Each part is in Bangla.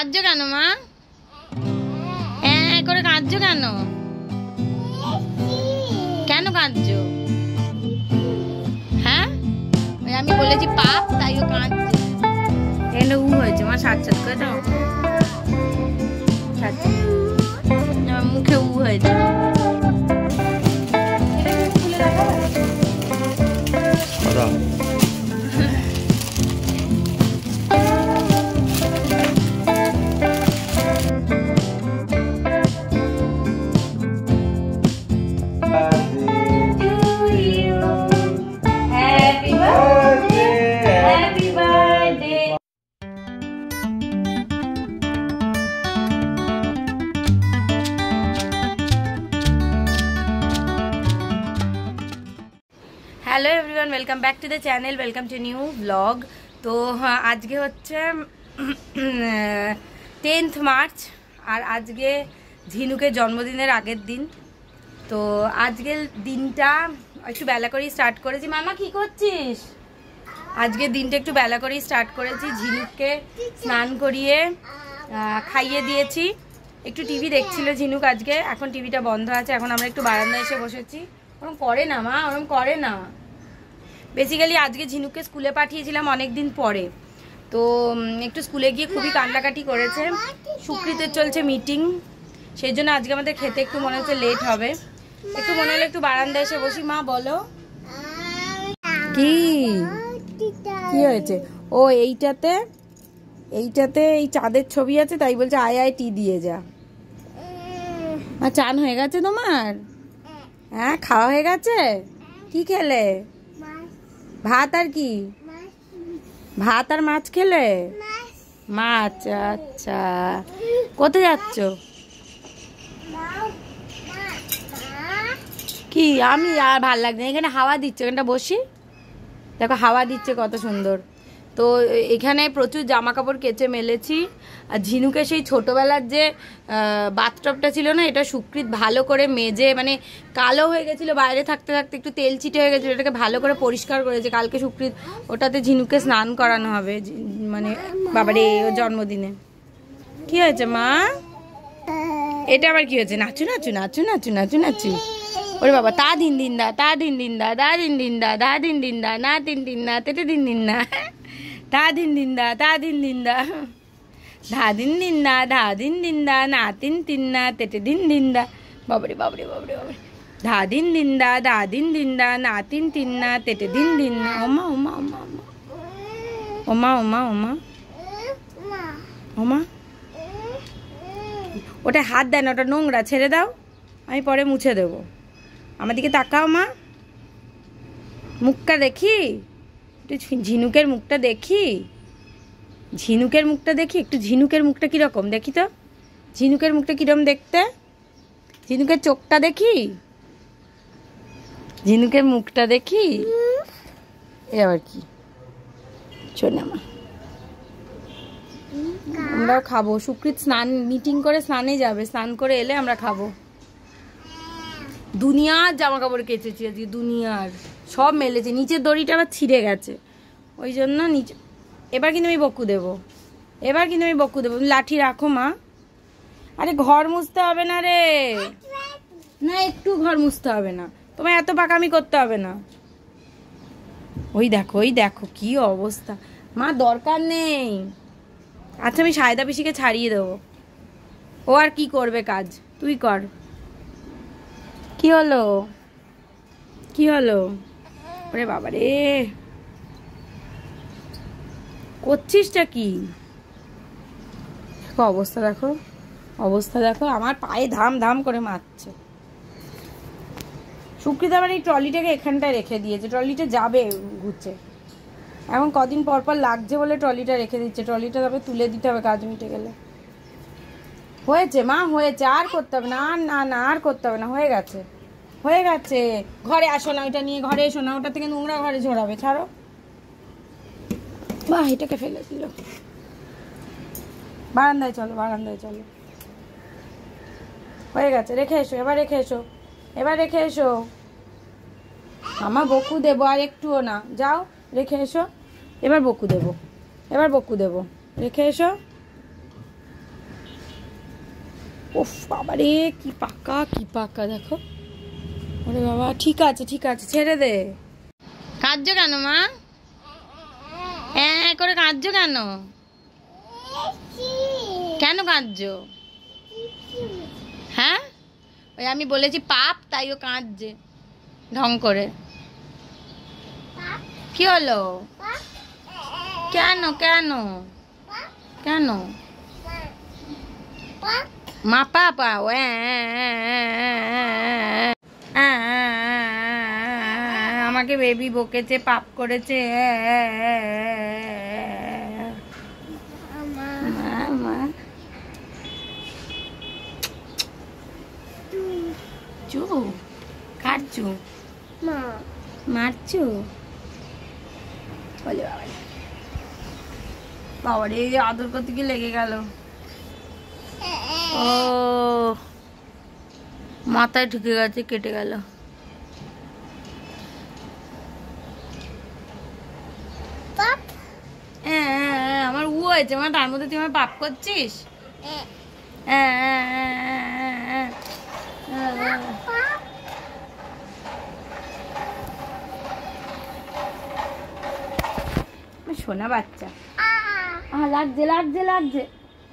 কাঁদছো কেন মা? হ্যাঁ করে কাঁদছো কেন? কেন কাঁদছো? হ্যাঁ ওই আমি বলেছি পাপ তাই ও কাঁদছে। এনে উ হয়েছে মা, সাত সাত করে দাও, মুখে উ হয়েছে। Hello everyone, welcome back to the channel, welcome to new blog. তো আজকে হচ্ছে 10th মার্চ আর আজকে ঝিনুকের জন্মদিনের আগের দিন। তো আজকের দিনটা একটু বেলা করেই স্টার্ট করেছি। মামা কি করছিস? আজকের দিনটা একটু বেলা করেই স্টার্ট করেছি। ঝিনুককে স্নান করিয়ে খাইয়ে দিয়েছি। একটু টিভি দেখছিল ঝিনুক আজকে, এখন টিভিটা বন্ধ আছে। এখন আমরা একটু বারান্দায় এসে বসেছি। ওরম করে না মা, ওরম করে না। বেসিক্যালি আজকে ঝিনুককে স্কুলে পাঠিয়েছিলাম অনেক দিন পরে, তো একটু স্কুলে গিয়ে খুবই কান্নাকাটি করেছে। সুকৃতের চলছে মিটিং, সেই জন্য আজকে আমাদের খেতে একটু মনে হচ্ছে লেট হবে। একটু মনে হলো একটু বারান্দায় এসে বসি। মা বলো কি কি হয়েছে? ও এইটাতে এই চাঁদের ছবি আছে, তাই বলছে আয় আয় টি দিয়ে যা। আর চান হয়ে গেছে তোমার? হ্যাঁ খাওয়া হয়ে গেছে। কি খেলে? ভাত আর কি? ভাত আর মাছ খেলে? মাছ, আচ্ছা। কোথায় যাচ্ছ? কি আমি আর ভাল লাগছে, এখানে হাওয়া দিচ্ছে, এখানটা বসি, দেখো হাওয়া দিচ্ছে কত সুন্দর। তো এখানে প্রচুর জামা কাপড় কেচে মেলেছি। আর ঝিনুকে সেই ছোটোবেলার যে বাথটবটা ছিল না, এটা সুকৃত ভালো করে মেজে, মানে কালো হয়ে গেছিলো বাইরে থাকতে থাকতে, একটু তেল চিটে হয়ে গেছিলো, এটাকে ভালো করে পরিষ্কার করেছে। কালকে সুকৃত ওটাতে ঝিনুকে স্নান করানো হবে, মানে বাবারে ওর জন্মদিনে। কি হয়েছে মা? এটা আবার কি হয়েছে? নাচু নাচু নাচু নাচু নাচু নাচু। ওরে বাবা, তা দিন দিন দা, তা দিন দিন দা, দা দিন দিন দা, দা দিন দিন দা, না দিন দিন না, তেটে দিন দিন না, তা দিন দিন দা, তা দিন দিন দা, ধা দিন দিন দা, ধা দিন দিন দা, না তিন তিন না, তেটে দিন দিন দা। বাবরে বাবরে বাবরে বাবরে, ধা দিন দিন দা, ধা দিন দিন দা, না তিন তিন না, তেটে দিন দিন না। ওমা ওমা ওমা ওমা ওমা ওমা ওমা। ওটা হাত দেয় না, ওটা নোংরা, ছেড়ে দাও, আমি পরে মুছে দেবো। আমার দিকে তাকাও মা, মুখটা দেখি একটু, ঝিনুকের মুখটা দেখি, ঝিনুকের মুখটা দেখি একটু। ঝিনুকের মুখটা কীরকম দেখি তো, ঝিনুকের মুখটা কীরকম দেখতে, ঝিনুকের চোখটা দেখি, ঝিনুকের মুখটা দেখি। এ আবার কি? শোন মা, আমরাও খাবো। সুকৃত স্নান, মিটিং করে স্নানে যাবে, স্নান করে এলে আমরা খাবো। দুনিয়ার জামা কাপড় কেচেছি আজকে, দুনিয়ার সব মেলেছে। নিচের দড়িটা আবার ছিঁড়ে গেছে, ওই জন্য নিচে। এবার কিন্তু আমি বকু দেবো, এবার কিন্তু আমি বকু দেবো। লাঠি রাখো মা। আরে ঘর মুছতে হবে না রে, না একটু ঘর মুছতে হবে না, তোমায় এত পাকামি করতে হবে না। ওই দেখো, ওই দেখো কি অবস্থা। মা দরকার নেই। আচ্ছা আমি সায়দা পিসিকে ছাড়িয়ে দেবো, ও আর কি করবে কাজ, তুই কর। কি হলো? কি হলো? ওরে বাবা রে, করছিসটা কি? অবস্থা দেখো, অবস্থা দেখো, আমার পায়ে ধাম ধাম করে মারছে। সুকৃত আবার এই ট্রলিটাকে এখানটায় রেখে দিয়েছে, ট্রলিটা যাবে ঘুরছে। এখন কদিন পর পর লাগছে বলে ট্রলিটা রেখে দিচ্ছে, ট্রলিটা তবে তুলে দিতে হবে কাজ মিটে গেলে। হয়েছে মা, হয়েছে, আর করতে হবে না, আর না না আর করতে হবে না, হয়ে গেছে, হয়ে গেছে। ঘরে আসো না, ওইটা নিয়ে ঘরে এসো না, ওটা থেকে নোংরা ঘরে ঝরাবে, ছাড়ো। বাহ, এটাকে ফেলে দিল। বারান্দায় চলো, বারান্দায় চলো। হয়ে গেছে, রেখে এসো, এবার রেখে এসো, এবার রেখে এসো। আমার বকু দেবো, আর একটুও না, যাও রেখে এসো। এবার বকু দেবো, এবার বকু দেবো, রেখে এসো। ওফ বাবা রে, কি পাকা দেখো। ওরে বাবা, ঠিক আছে ছেড়ে দে। কাঁদছো কেন মা? হ্যাঁ করে কাঁদছো কেন? কেন কাঁদছো? হ্যাঁ ওই আমি বলেছি পাপ, তাই ও কাঁদছে ঢং করে। কি হলো? কেন কেন কেন? মা পাপা আমাকে বেবি বকেছে, পাপ করেছে। কাটছু মারছু? বলে বাবা রে, আদর করতে কি লেগে গেল। ও মাথায় ঢুকে গেছে, কেটে গেল। আমার উ হয়েছে মা, তার মধ্যে তুই আমার পাপ করছিস। শোনা বাচ্চা, লাগছে।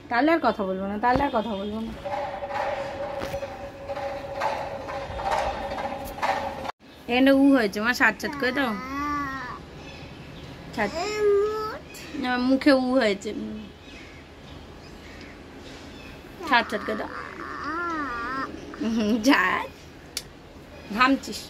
তাহলে আর কথা বলবো না। এখানে উ হয়েছে মা, সাত করে দাও। মুখে উ হয়েছে, সাত করে দাও। যা ঘামছিস।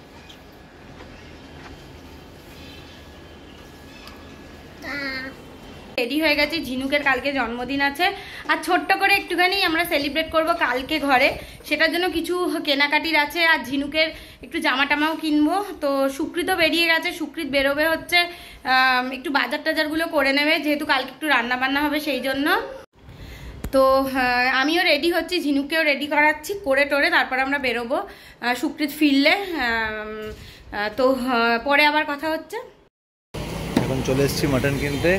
রেডি হয়ে গেছে, ঝিনুকের কালকে জন্মদিন আছে, আর ছোট্ট করে একটুখানি আমরা সেলিব্রেট করব কালকে ঘরে। সেটার জন্য কিছু কেনাকাটির আছে, আর ঝিনুকের একটু জামা টামাও কিনবো। তো সুকৃতও বেরিয়ে গেছে, সুকৃত বেরোবে হচ্ছে একটু বাজার টাজারগুলো করে নেবে, যেহেতু কালকে একটু রান্না বান্না হবে সেই জন্য। তো আমিও রেডি হচ্ছি, ঝিনুককেও রেডি করাচ্ছি, করে টোরে তারপর আমরা বেরোবো সুকৃত ফিরলে। তো পরে আবার কথা হচ্ছে। এখন চলে এসেছি মাটন কিনতে।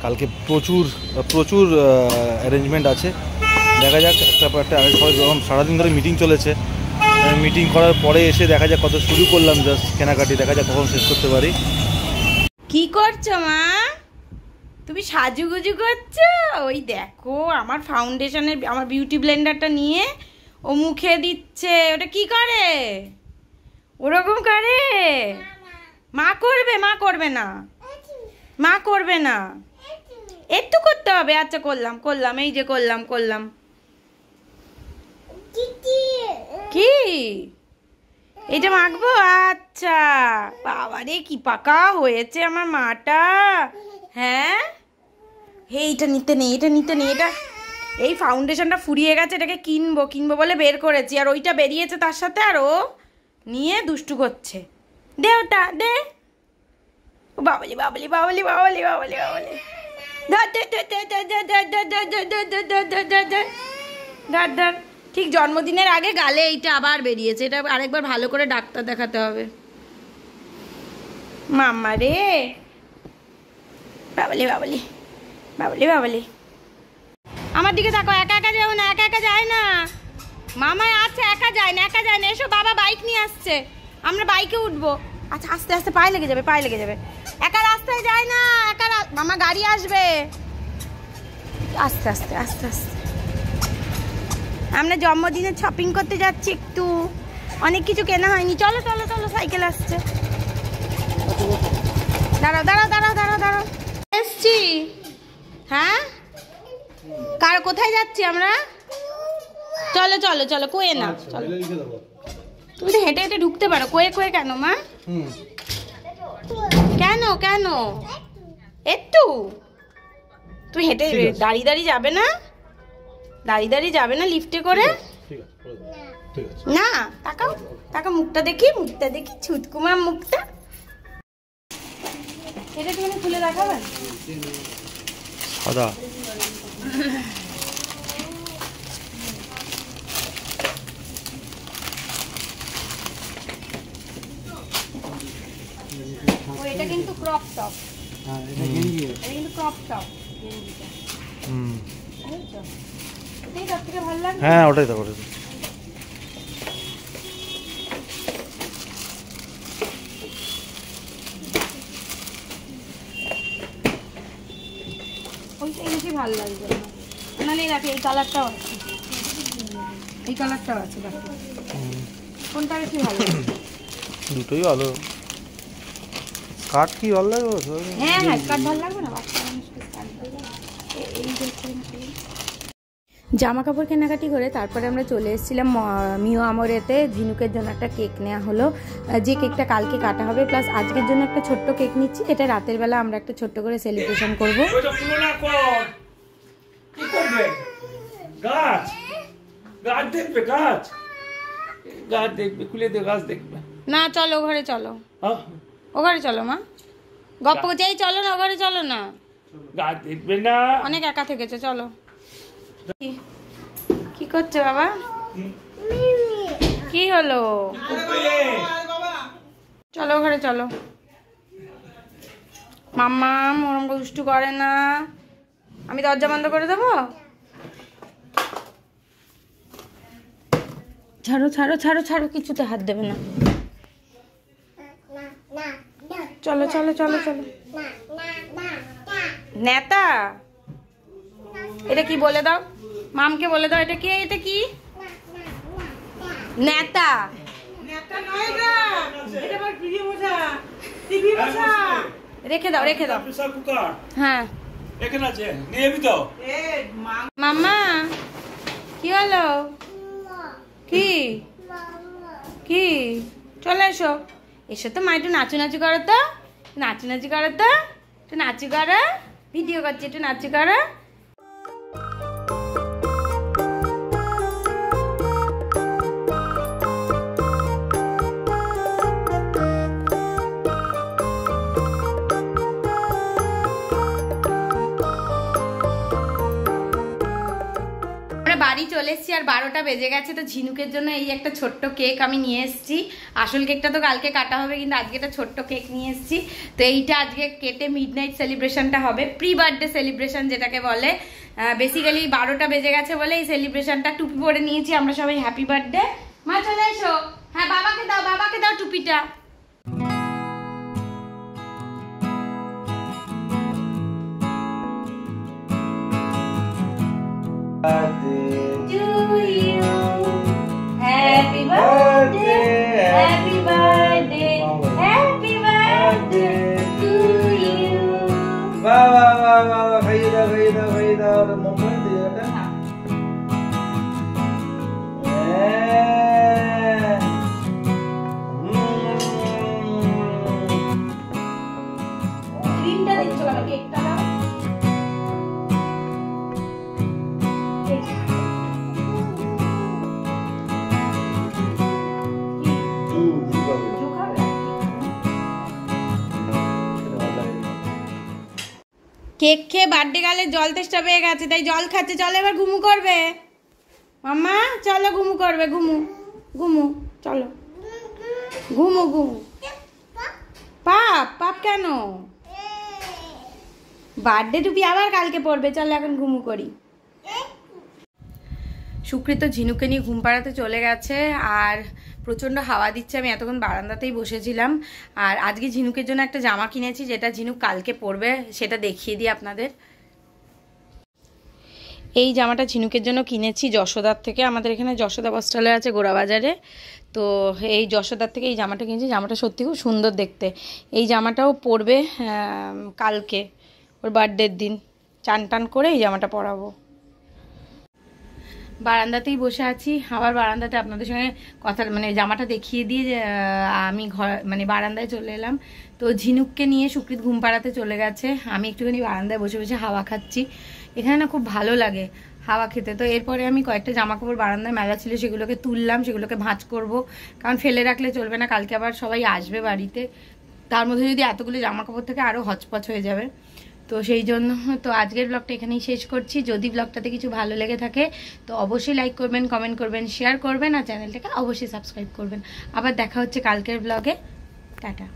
কালকে প্রচুর অ্যারেঞ্জমেন্ট আছে, দেখা যাক একটা সারাদিন ধরে মিটিং চলেছে। মিটিং করার পরে এসে দেখা যাক কত শুরু করলাম জাস্ট কেনাকাটি, দেখা যাক কখন শেষ করতে পারি। কি করছো মা? তুমি সাজুগুজু করছো? ওই দেখো আমার ফাউন্ডেশনের, আমার বিউটি ব্লেন্ডারটা নিয়ে ও মুখে দিচ্ছে। ওটা কি করে? ওরকম করে? মা করবে না। একটু করতে হবে। আচ্ছা করলাম, এই যে করলাম। কি এটা মাখবো? আচ্ছা বাবারে, কি পাকা হয়েছে আমার মাটা। হ্যাঁ এইটা নিতে নেই, এটা এই ফাউন্ডেশনটা ফুরিয়ে গেছে, এটাকে কিনবো বলে বের করেছি, আর ওইটা বেরিয়েছে তার সাথে, আর ও নিয়ে দুষ্টু করছে। দে ওটা দে। বাবলি ধর। ঠিক জন্মদিনের আগে গালে এইটা আবার বেরিয়েছে, এটা আরেকবার ভালো করে ডাক্তার দেখাতে হবে। মাম্মা রে, বাবলি আমার দিকে থাকো। একা যাও না, একা যায় না। মামায় আছে, একা যায় না। এসো, বাবা বাইক নিয়ে আসছে, আমরা বাইকে উঠবো। আচ্ছা আস্তে পায়ে লেগে যাবে। একা রাস্তায় যায় না, মামা গাড়ি আসবে। আস্তে। আমরা জন্মদিনে শপিং করতে যাচ্ছি, একটু অনেক কিছু কেনা হয়নি। চলো সাইকেল আসছে। দাঁড়াও এসছি। হ্যাঁ কোথায় যাচ্ছি আমরা? চলো কোয়ে না, চলো। তুমি তো হেঁটে ঢুকতে পারো, কোয়ে কেন মা? কেন একটু তুই হেঁটে দাঁড়িয়ে যাবে না লিফটে করে? না, তাকা মুখটা দেখি ছুতকুমার মুখটা। এটা তুমি খুলে দেখাবেন? সাদা এটা কিন্তু ক্রপ টপ। হ্যাঁ এটা কিন্তু ক্রপ টপ গেঞ্জিটা। এটাই সব থেকে ভালো লাগে। হ্যাঁ ওটাই তো করে। ওইটাই বেশি ভালো লাগবে, নাহলে রাখি এই কালারটাও আছে, এই কালারটাও আছে দেখো, কোনটা বেশি ভালো লাগে? দুটোই ভালো। স্কার্ট কি ভালো লাগবে? হ্যাঁ হ্যাঁ স্কার্ট ভালো লাগবে না, বাচ্চা মানুষকে স্কার্ট ভালো লাগবে। জামা কাপড় কেনাকাটি করে তারপরে আমরা চলে এসেছিলাম মিও আমরেতে। ঝিনুকের জন্য একটা কেক নেওয়া হলো, যে কেকটা কালকে কাটা হবে, প্লাস আজকের জন্য একটা ছোট্ট কেক নিচ্ছি। এটা রাতের বেলা আমরা একটা ছোট্ট করে সেলিব্রেশন করবো। গাছ গাছ দেখবে, গাছ গাছ দেখবে, খুলে দে, গাছ দেখবে না চলো ও ঘরে চলো, হ্যাঁ ও ঘরে চলো মা, গপ্প চাই চলো না, ও ঘরে চলো না, গাছ দেখবে না, অনেক একা থেকেছে, চলো। কি করছে বাবা? কি হলো? চলো ঘরে চলো। মাম্মা ওরম দুষ্টু করে না, আমি দরজা বন্ধ করে দেবো? ছাড়ো ছাড়ো ছাড়ো ছাড়ো, কিছুতে হাত দেবে না। চলো চলো চলো চলো। নেতা, এটা কি বলে দাও, মামকে বলে দাও এটা কি, এটা কি নেতা? রেখে দাও রেখে দাও, হ্যাঁ এখানে আছে, নিয়ে যাবি তো? মাম্মা কি হলো? কি কি? চলে এসো, এসো তো মা, একটু নাচু নাচু করো তো, নাচু নাচু করো তো, একটু নাচু করো, ভিডিও করছি, একটু নাচু করো। বাড়ি চলে এসেছি আর 12টা বেজে গেছে। তো ঝিনুকের জন্য এই একটা ছোট্ট কেক আমি নিয়ে এসেছি। আসল কেকটা তো কালকে কাটা হবে, কিন্তু আজকে একটা ছোট্ট কেক নিয়ে এসেছি। তো এইটা আজকে কেটে মিডনাইট সেলিব্রেশনটা হবে, প্রি বার্থডে সেলিব্রেশন যেটাকে বলে। বেসিক্যালি 12টা বেজে গেছে বলে এই সেলিব্রেশনটা, টুপি পরে নিয়েছি আমরা সবাই, হ্যাপি বার্থডে। মা চলে এসো, হ্যাঁ বাবাকে দাও, বাবাকে দাও টুপিটা। Happy birthday, happy birthday, happy birthday to you. वाह वाह वाह वाह, खाइए दाओ और मोमबत्ती दिया था। ক্রিমটা দিচ্ছ না, কেকটা দাও। কেক খেয়ে বার্থডে গালে জল তেষ্টা পেয়ে গেছে, তাই জল খাচ্ছে। চলো এবার ঘুমু করবে মাম্মা, চলো ঘুমু করবে, ঘুমু ঘুমু, চলো ঘুমু ঘুমু। পাপ পাপ কেন? বার্থডে টুপি আবার কালকে পড়বে, চলো এখন ঘুমু করি। সুকৃত ঝিনুকে নিয়ে ঘুম পাড়াতে চলে গেছে, আর প্রচণ্ড হাওয়া দিচ্ছে। আমি এতক্ষণ বারান্দাতেই বসেছিলাম। আর আজকে ঝিনুকের জন্য একটা জামা কিনেছি, যেটা ঝিনুক কালকে পরবে, সেটা দেখিয়ে দিই আপনাদের। এই জামাটা ঝিনুকের জন্য কিনেছি যশোদার থেকে, আমাদের এখানে যশোদা বস্ত্রালয় আছে গোড়াবাজারে। তো এই যশোদার থেকে এই জামাটা কিনেছি। জামাটা সত্যি খুব সুন্দর দেখতে। এই জামাটাও পরবে কালকে, ওর বার্থডের দিন। চান টান করে এই জামাটা পরাবো। বারান্দাতেই বসে আছি, আবার বারান্দাতে আপনাদের সঙ্গে কথা, মানে জামাটা দেখিয়ে দিয়ে আমি ঘর মানে বারান্দায় চলে এলাম। তো ঝিনুককে নিয়ে সুকৃত ঘুম পাড়াতে চলে গেছে, আমি একটুখানি বারান্দায় বসে বসে হাওয়া খাচ্ছি। এখানে না খুব ভালো লাগে হাওয়া খেতে। তো এরপরে আমি কয়েকটা জামা কাপড় বারান্দায় মেলা ছিল, সেগুলোকে তুললাম, সেগুলোকে ভাঁজ করব, কারণ ফেলে রাখলে চলবে না। কালকে আবার সবাই আসবে বাড়িতে, তার মধ্যে যদি এতগুলো জামা কাপড় থেকে আরও হচপচ হয়ে যাবে। তো সেই জন্য তো আজকের ব্লগটা এখানেই শেষ করছি। যদি ব্লগটাতে কিছু ভালো লেগে থাকে তো অবশ্যই লাইক করবেন, কমেন্ট করবেন, শেয়ার করবেন, আর চ্যানেলটাকে অবশ্যই সাবস্ক্রাইব করবেন। আবার দেখা হচ্ছে কালকের ব্লগে। টাটা।